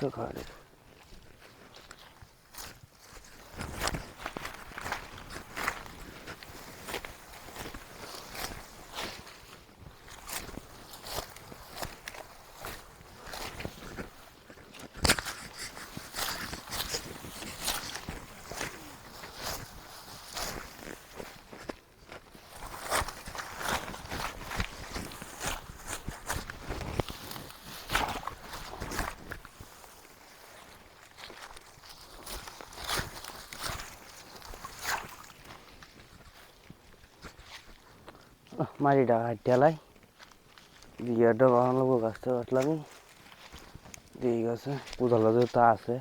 তো করে মাটিটা কাটিয়ালাই বিয়ারটা বানানো লাগবো গাছটা কাটলামি দিয়ে গেছে কোদাল তা আছে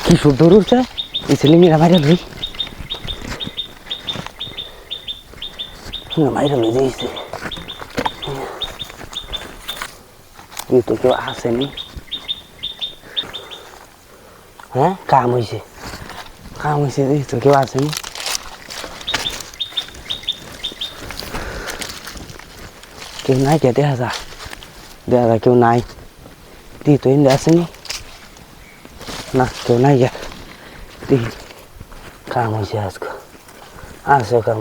কি সুন্দর উঠছে এই ছেলে মেয়েরা মাইরা লই মাইরা লই যাইছে তো কেউ আসেনি হ্যাঁ কাম হয়েছে তো কেউ আসেনি কেউ নাই কে দেখা যা কেউ নাই তুই তো ইন্দে আসেনি না কেউ নাই গে তুই কাম হয়েছে আজকে আসো কাম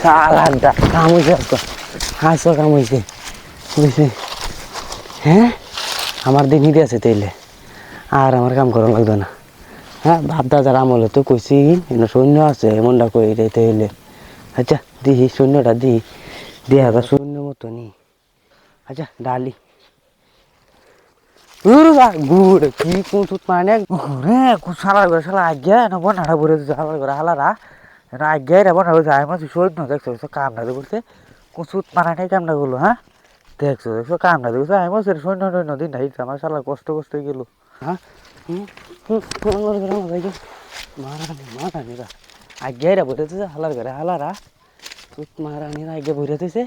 সালাদা কাম হয়েছে আজকে আসো কাম হয়েছে বুঝছি হ্যাঁ আমার দিন হিদে আছে তাইলে আর আমার কাম করা লাগতো না হ্যাঁ ভাবদা যারা আমলে তো কইছি সৈন্য আছে এমনটা কই যাইতে হইলে আচ্ছা দিহি সৈন্যটা দিয়ে হাজার সৈন্য মতো নি আচ্ছা ডালি গুড় কি কুচুত মানে ঘুরে সালার করে সালা আজ্ঞা না বন্ধাটা ভরে সালার করে হালারা আজ্ঞাই রে বন্ধা করছে আমি সৈন্য দেখছো কামটা করছে কুচুত মানাটাই কামটা করলো হ্যাঁ দেখছো কামটা দেখছো আমি সৈন্য টৈন্য দিন নাই আমার সালা কষ্ট গেল হ্যাঁ মারানি আজ্ঞাই রে ভরে হালার করে হালারা তুত মারানিরা আজ্ঞা ভরে দিছে